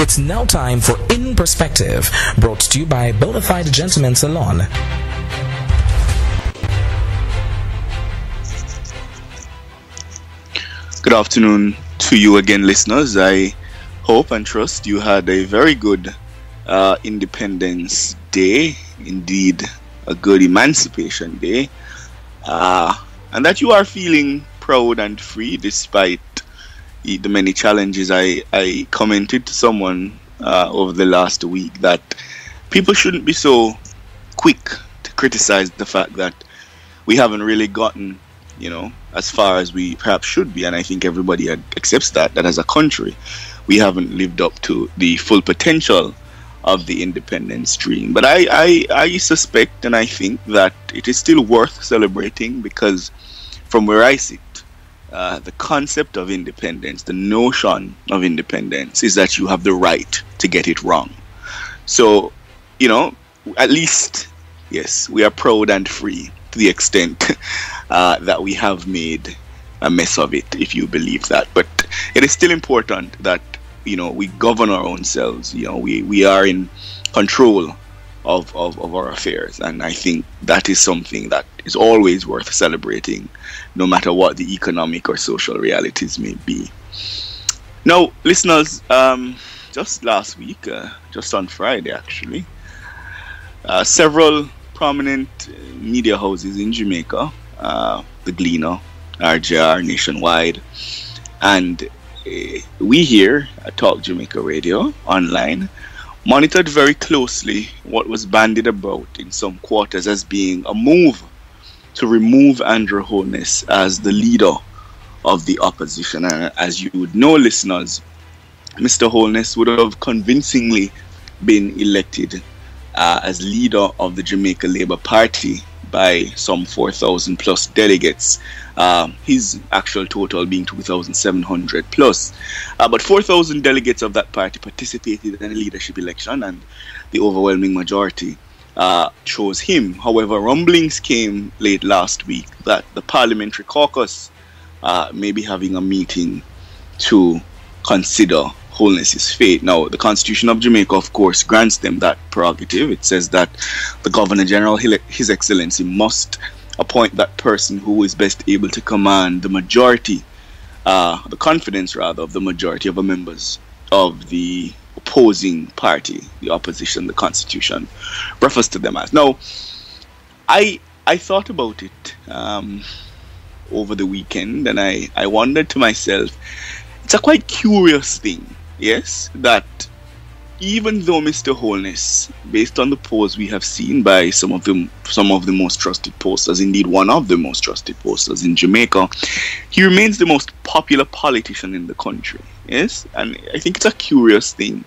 It's now time for In Perspective, brought to you by Bonafide Gentleman Salon. Good afternoon to you again, listeners. I hope and trust you had a very good Independence Day, indeed a good Emancipation Day, and that you are feeling proud and free despite the many challenges. I commented to someone over the last week that people shouldn't be so quick to criticize the fact that we haven't really gotten, as far as we perhaps should be. And I think everybody accepts that as a country, we haven't lived up to the full potential of the independence dream. But I suspect and I think that it is still worth celebrating, because from where I sit, the concept of independence, the notion of independence, is that you have the right to get it wrong. So, at least, yes, we are proud and free to the extent that we have made a mess of it, if you believe that. But it is still important that, we govern our own selves. We are in control of our affairs. And I think that is something that is always worth celebrating, no matter what the economic or social realities may be. Now, listeners, just last week, just on Friday actually, several prominent media houses in Jamaica, the Gleaner, RJR, Nationwide, and we here at Talk Jamaica Radio online monitored very closely what was bandied about in some quarters as being a move to remove Andrew Holness as the leader of the opposition. And as you would know, listeners, Mr. Holness would have convincingly been elected as leader of the Jamaica Labour Party by some 4,000 plus delegates. His actual total being 2,700 plus. But 4,000 delegates of that party participated in a leadership election, and the overwhelming majority chose him. However, rumblings came late last week that the parliamentary caucus may be having a meeting to consider Holness's fate. Now, the Constitution of Jamaica, of course, grants them that prerogative. It says that the Governor General, His Excellency, must appoint that person who is best able to command the majority, the confidence rather, of the majority of the members of the opposing party, the opposition. The Constitution refers to them as. Now, I thought about it over the weekend, and I wondered to myself, it's a quite curious thing, yes, that even though Mr. Holness, based on the polls we have seen by some of the most trusted pollsters, indeed one of the most trusted pollsters in Jamaica, he remains the most popular politician in the country. Yes, and I think it's a curious thing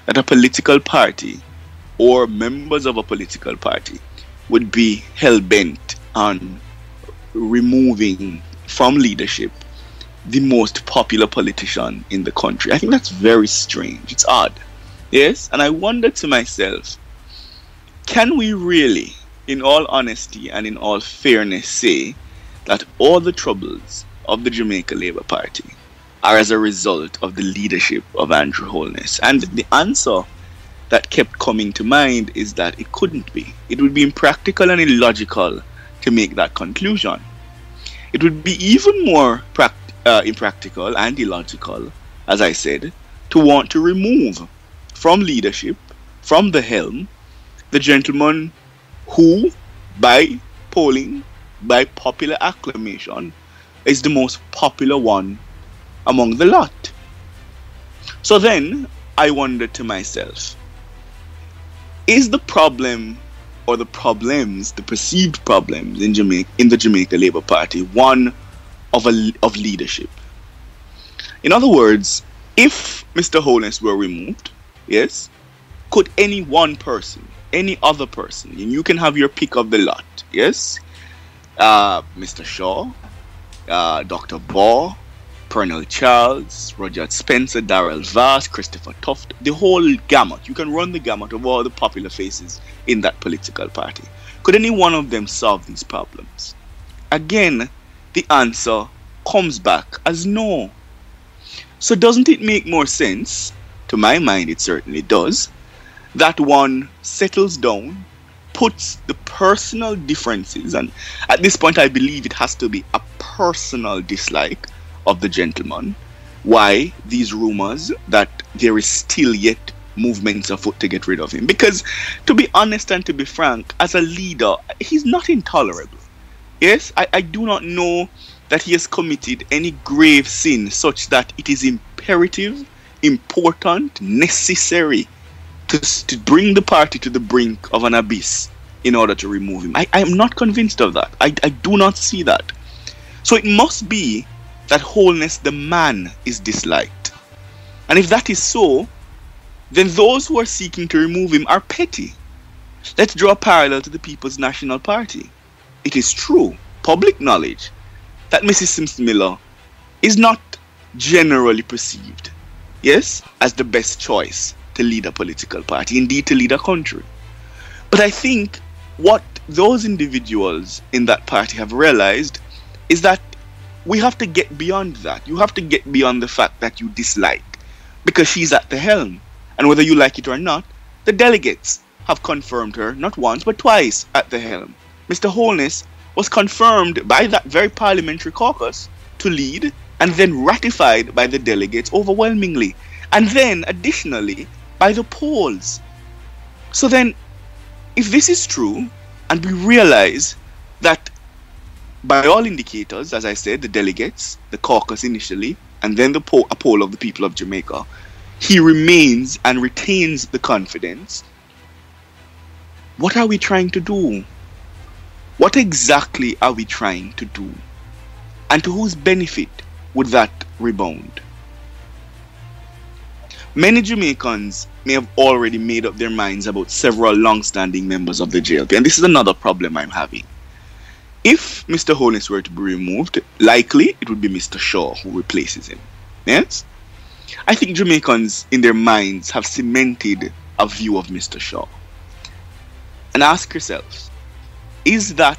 that a political party or members of a political party would be hell-bent on removing from leadership the most popular politician in the country. I think that's very strange. It's odd. Yes, and I wondered to myself, can we really, in all honesty and in all fairness, say that all the troubles of the Jamaica Labour Party are as a result of the leadership of Andrew Holness? And the answer that kept coming to mind is that it couldn't be. It would be impractical and illogical to make that conclusion. It would be even more impractical and illogical, as I said, to want to remove from leadership, from the helm, the gentleman who, by polling, by popular acclamation, is the most popular one among the lot. So then I wondered to myself, is the problem or the problems, the perceived problems in the Jamaica Labour Party, one of leadership? In other words, if Mr. Holness were removed, yes, could any one person, any other person, and you can have your pick of the lot, yes, Mr. Shaw, Dr. Baugh, Pernell Charles, Roger Spencer, Darrell Vass, Christopher Tuft, the whole gamut. You can run the gamut of all the popular faces in that political party. Could any one of them solve these problems? Again, the answer comes back as no. So doesn't it make more sense to my mind it certainly does, that one settles down, puts the personal differences, and at this point I believe it has to be a personal dislike of the gentleman. Why these rumors that there is still yet movements afoot to get rid of him? Because to be honest and to be frank, as a leader, he's not intolerable. Yes, I do not know that he has committed any grave sin such that it is imperative, important, necessary to bring the party to the brink of an abyss in order to remove him. I am not convinced of that. I do not see that. So it must be that Holness the man is disliked. And if that is so, then those who are seeking to remove him are petty. Let's draw a parallel to the People's National Party. It is true, public knowledge, that Mrs. Simpson-Miller is not generally perceived, yes, as the best choice to lead a political party, indeed to lead a country. But I think what those individuals in that party have realized is that we have to get beyond that. You have to get beyond the fact that you dislike, because she's at the helm. And whether you like it or not, the delegates have confirmed her not once but twice at the helm. Mr. Holness was confirmed by that very parliamentary caucus to lead, and then ratified by the delegates overwhelmingly, and then additionally by the polls. So then, if this is true, and we realize that by all indicators, as I said, the delegates, the caucus initially, and then a poll of the people of Jamaica, he remains and retains the confidence, what are we trying to do? What exactly are we trying to do? And to whose benefit would that rebound? Many Jamaicans may have already made up their minds about several long-standing members of the JLP, and this is another problem I'm having. If Mr. Holness were to be removed, likely it would be Mr. Shaw who replaces him. Yes? I think Jamaicans in their minds have cemented a view of Mr. Shaw. And ask yourselves, is that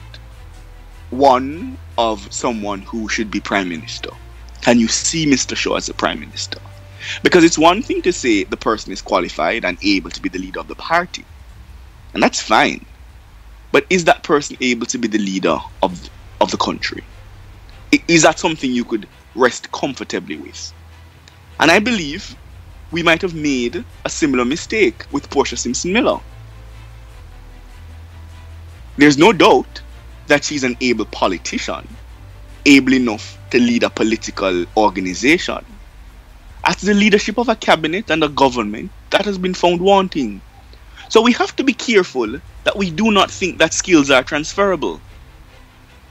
one of someone who should be Prime Minister? Can you see Mr. Shaw as a Prime Minister? Because it's one thing to say the person is qualified and able to be the leader of the party. And that's fine. But is that person able to be the leader of the country? Is that something you could rest comfortably with? And I believe we might have made a similar mistake with Portia Simpson-Miller. There's no doubt that she's an able politician, able enough to lead a political organization. As the leadership of a cabinet and a government, that has been found wanting. So we have to be careful that we do not think that skills are transferable.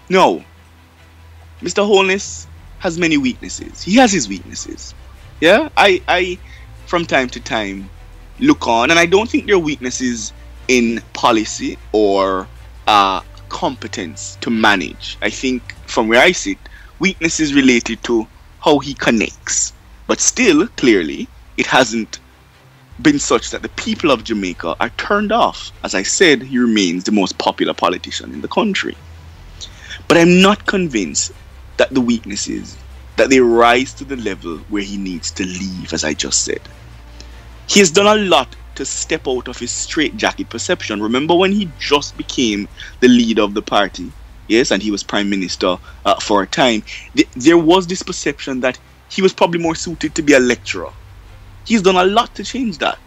No. Mr. Holness has many weaknesses. He has his weaknesses. Yeah, I from time to time look on, and I don't think there are weaknesses in policy or competence to manage. I think from where I sit, weaknesses related to how he connects. But still, clearly, it hasn't been such that the people of Jamaica are turned off. As I said, he remains the most popular politician in the country. But I'm not convinced that the weaknesses, that they rise to the level where he needs to leave, as I just said. He has done a lot to step out of his straitjacket perception. Remember when he just became the leader of the party? Yes, and he was Prime Minister for a time. There was this perception that he was probably more suited to be a lecturer. He's done a lot to change that.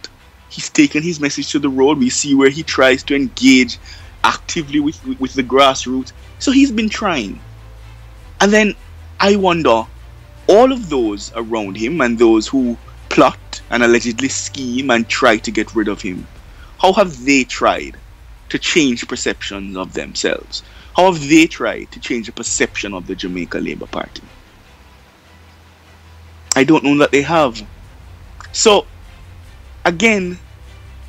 He's taken his message to the road. We see where he tries to engage actively with the grassroots. So he's been trying. And then I wonder, all of those around him and those who plot and allegedly scheme and try to get rid of him, how have they tried to change perceptions of themselves? How have they tried to change the perception of the Jamaica Labour Party? I don't know that they have. So, again,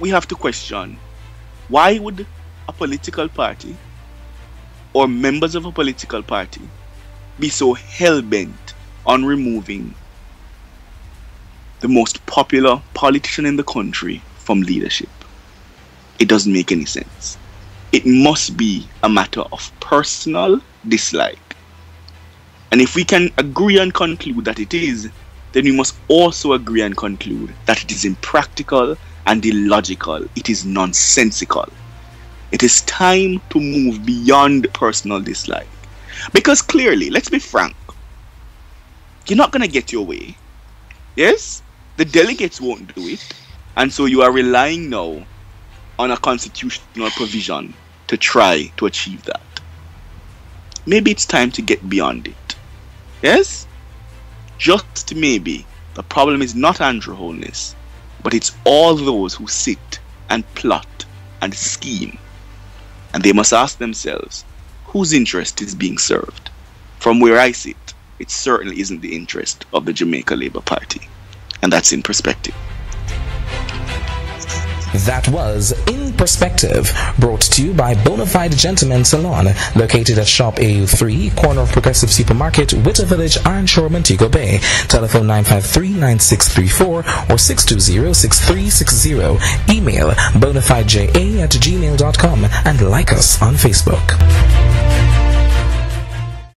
we have to question, why would a political party or members of a political party be so hell-bent on removing the most popular politician in the country from leadership? It doesn't make any sense. It must be a matter of personal dislike. And if we can agree and conclude that it is, then we must also agree and conclude that it is impractical and illogical. It is nonsensical. It is time to move beyond personal dislike. Because clearly, let's be frank, you're not going to get your way. Yes? The delegates won't do it. And so you are relying now on a constitutional provision to try to achieve that. Maybe it's time to get beyond it. Yes? Just maybe, the problem is not Andrew Holness, but it's all those who sit and plot and scheme. And they must ask themselves, whose interest is being served? From where I sit, it certainly isn't the interest of the Jamaica Labour Party. And that's In Perspective. That was In Perspective, brought to you by Bonafide Gentleman Salon, located at Shop AU3, corner of Progressive Supermarket, Witter Village, Ironshore, Montego Bay. Telephone 953-9634 or 620-6360. Email bonafideja@gmail.com and like us on Facebook.